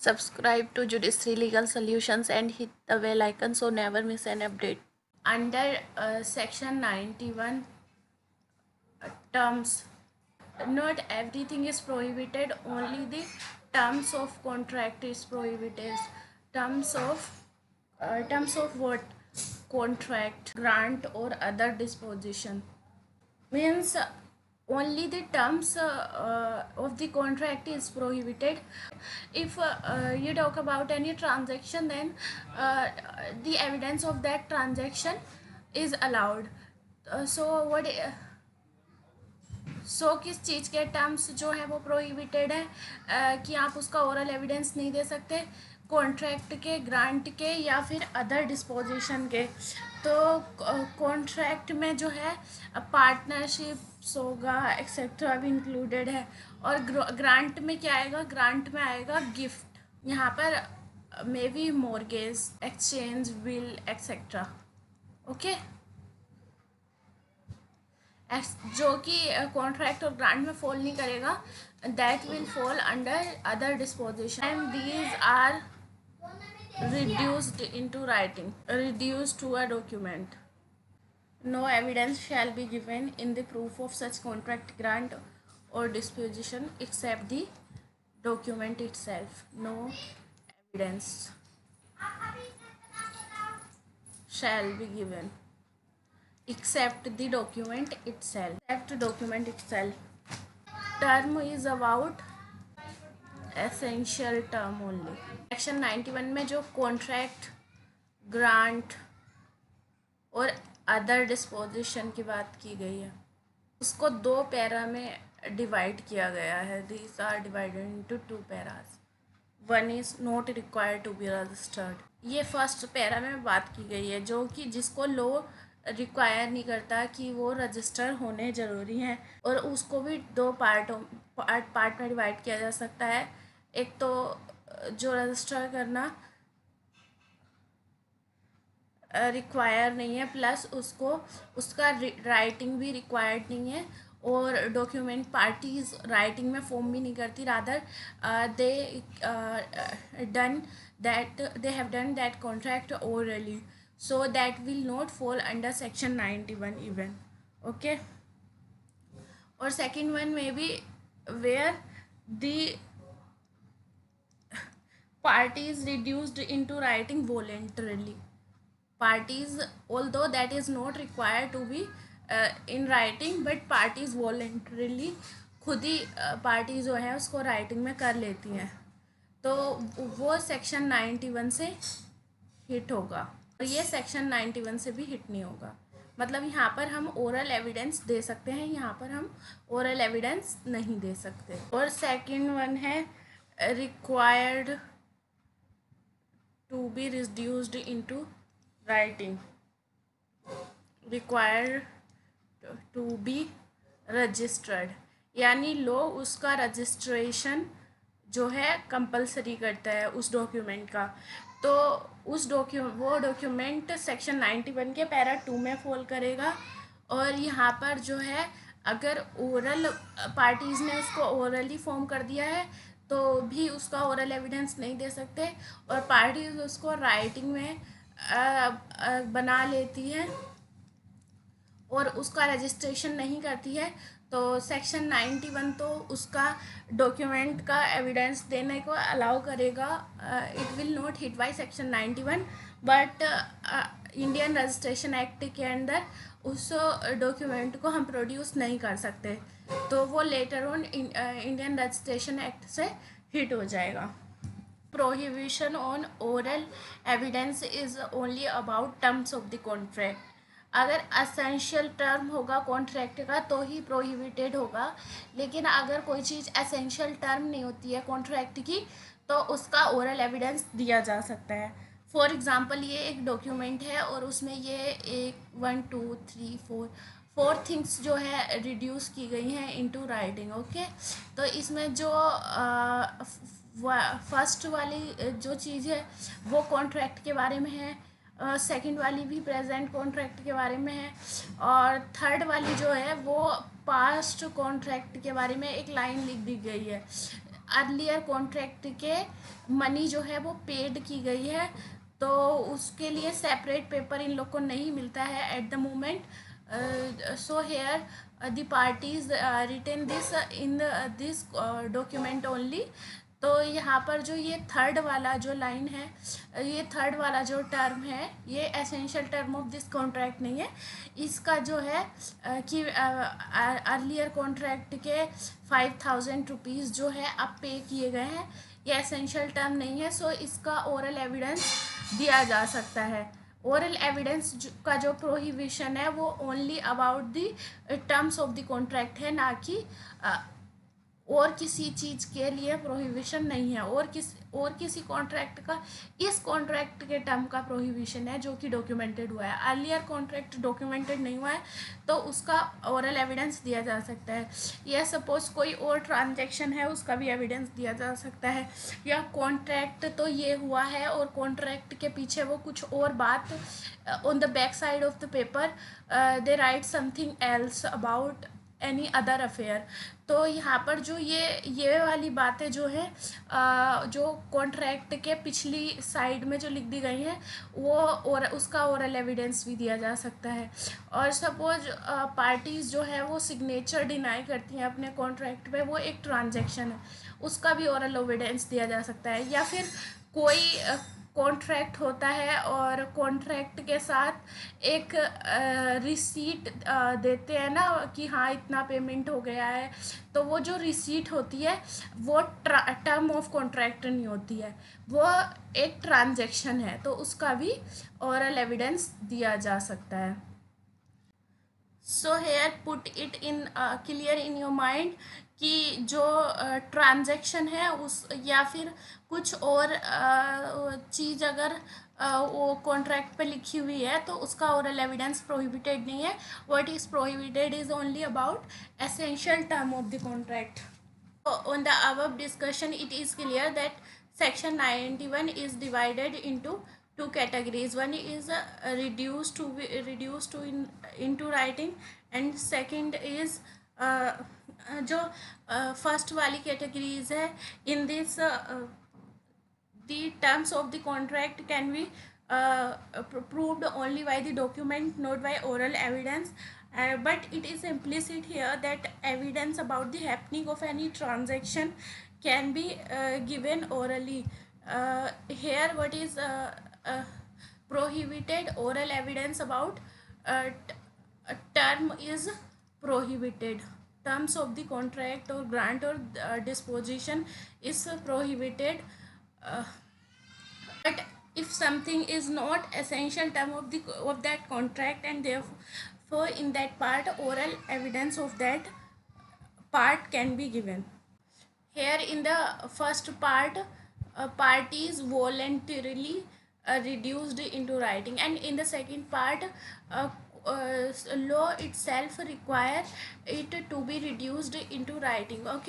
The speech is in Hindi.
Subscribe to Judiciary Legal Solutions and hit the bell icon so never miss an update. Under Section 91 terms, not everything is prohibited, only the terms of contract is prohibited. Terms of what? Contract, grant or other disposition. Means only the terms of the contract is prohibited. If you talk about any transaction, then the evidence of that transaction is allowed. सो किस चीज़ के टर्म्स जो है वो प्रोहिबिटेड है कि आप उसका ओरल एविडेंस नहीं दे सकते? कॉन्ट्रैक्ट के, ग्रांट के या फिर अदर डिस्पोजिशन के। तो कॉन्ट्रैक्ट में जो है पार्टनरशिप्स होगा एक्सेट्रा भी इंक्लूडेड है। और ग्रांट में क्या आएगा? ग्रांट में आएगा गिफ्ट। यहाँ पर may be mortgage, exchange, will etcetera. Okay, जो कि कॉन्ट्रैक्ट और ग्रांट में फॉल नहीं करेगा, that will fall under other disposition and these are reduced into writing, reduced to a document. No evidence shall be given in the proof of such contract, grant or disposition except the document itself. No evidence shall be given except the document itself. Except document itself. Term is about essential term only. Section 91 में जो कॉन्ट्रैक्ट, ग्रांट और अदर डिस्पोजिशन की बात की गई है, उसको दो पैरा में डिवाइड किया गया है। These are divided into two paras. One is not required to be registered. ये फर्स्ट पैरा में बात की गई है, जो कि जिसको लो रिक्वायर नहीं करता कि वो रजिस्टर होने ज़रूरी हैं, और उसको भी दो पार्ट में डिवाइड किया जा सकता है। एक तो जो रजिस्टर करना रिक्वायर नहीं है, प्लस उसका राइटिंग भी रिक्वायर्ड नहीं है, और डॉक्यूमेंट पार्टीज राइटिंग में फॉर्म भी नहीं करती। Rather they have done that contract orally, so that will not fall under section 91 even. Okay, or second one may be where the party is reduced into writing voluntarily. Parties, although that is not required to be in writing, but parties voluntarily खुद ही पार्टी जो है उसको राइटिंग में कर लेती हैं, तो वो सेक्शन 91 से हिट होगा, और ये सेक्शन 91 से भी हिट नहीं होगा। मतलब यहाँ पर हम ओरल एविडेंस दे सकते हैं, यहाँ पर हम ओरल एविडेंस नहीं दे सकते। और सेकंड वन है required to be reduced into writing, required to be registered, यानी लो उसका रजिस्ट्रेशन जो है कंपलसरी करता है उस डॉक्यूमेंट का। तो वो डॉक्यूमेंट सेक्शन 91 के पैरा 2 में फॉल करेगा। और यहाँ पर जो है अगर ओरल पार्टीज़ ने उसको ओरली फॉर्म कर दिया है तो भी उसका ओरल एविडेंस नहीं दे सकते, और पार्टीज उसको राइटिंग में बना लेती है और उसका रजिस्ट्रेशन नहीं करती है, तो सेक्शन 91 तो उसका डॉक्यूमेंट का एविडेंस देने को अलाउ करेगा। It will not hit by section 91, but Indian registration act के अंदर उस डॉक्यूमेंट को हम प्रोड्यूस नहीं कर सकते, तो वो later on Indian registration act से हिट हो जाएगा। Prohibition on oral evidence is only about terms of the contract. अगर असेंशियल टर्म होगा कॉन्ट्रैक्ट का तो ही प्रोहिबिटेड होगा, लेकिन अगर कोई चीज़ असेंशियल टर्म नहीं होती है कॉन्ट्रैक्ट की तो उसका ओरल एविडेंस दिया जा सकता है। फॉर एग्ज़ाम्पल, ये एक डॉक्यूमेंट है और उसमें ये 1 2 3 4 थिंग्स जो है रिड्यूस की गई हैं इनटू राइटिंग। ओके, तो इसमें जो फर्स्ट वाली जो चीज़ है वो कॉन्ट्रैक्ट के बारे में है, सेकंड वाली भी प्रेजेंट कॉन्ट्रैक्ट के बारे में है, और थर्ड वाली जो है वो पास्ट कॉन्ट्रैक्ट के बारे में एक लाइन लिख दी गई है। अर्लियर कॉन्ट्रैक्ट के मनी जो है वो पेड की गई है, तो उसके लिए सेपरेट पेपर इन लोग को नहीं मिलता है at the moment. So here the parties written this in this document only. तो यहाँ पर जो ये थर्ड वाला जो लाइन है, ये थर्ड वाला जो टर्म है, ये essential term of this contract नहीं है। इसका जो है कि अर्लियर कॉन्ट्रैक्ट के 5,000 रुपीज़ जो है अब पे किए गए हैं, ये एसेंशियल टर्म नहीं है। सो इसका ओरल एविडेंस दिया जा सकता है। ओरल एविडेंस का जो प्रोहिबिशन है वो only about the terms of the contract है, ना कि और किसी चीज़ के लिए प्रोहिबिशन नहीं है, और किसी कॉन्ट्रैक्ट का इस कॉन्ट्रैक्ट के टर्म का प्रोहिबिशन है जो कि डॉक्यूमेंटेड हुआ है। अर्लियर कॉन्ट्रैक्ट डॉक्यूमेंटेड नहीं हुआ है तो उसका ओरल एविडेंस दिया जा सकता है, या सपोज कोई और ट्रांजैक्शन है उसका भी एविडेंस दिया जा सकता है, या कॉन्ट्रैक्ट तो ये हुआ है और कॉन्ट्रैक्ट के पीछे वो कुछ और बात on the back side of the paper they right something else about any other affair. तो यहाँ पर जो ये वाली बातें जो है जो कॉन्ट्रैक्ट के पिछली साइड में जो लिख दी गई हैं वो और उसका ओरल एविडेंस भी दिया जा सकता है। और सपोज पार्टीज़ जो है वो सिग्नेचर डिनाई करती हैं अपने कॉन्ट्रैक्ट पे, वो एक ट्रांजैक्शन है, उसका भी ओरल एविडेंस दिया जा सकता है। या फिर कोई कॉन्ट्रैक्ट होता है और कॉन्ट्रैक्ट के साथ एक रिसीट देते हैं ना कि हाँ इतना पेमेंट हो गया है, तो वो जो रिसीट होती है वो टर्म ऑफ कॉन्ट्रैक्ट नहीं होती है, वो एक ट्रांजैक्शन है, तो उसका भी ओरल एविडेंस दिया जा सकता है। So here put it in clear in your mind कि जो ट्रांजैक्शन है उस या फिर कुछ और चीज़ अगर वो कॉन्ट्रैक्ट पे लिखी हुई है तो उसका ओरल एविडेंस प्रोहिबिटेड नहीं है। What is prohibited is only about essential term of the contract. On the above discussion, it is clear that section 91 is divided into two categories. One is reduced to into writing, and second is जो फर्स्ट वाली कैटेगरीज है, in this the terms of the contract can be proved only by the document, not by oral evidence. But it is implicit here that evidence about the happening of any transaction can be given orally. Here what is prohibited? Oral evidence about a term is prohibited. Terms of the contract or grant or disposition is prohibited. But if something is not essential term of that contract, and therefore in that part oral evidence of that part can be given. Here in the first part, parties voluntarily reduced into writing, and in the second part law itself require it to be reduced into writing. Okay.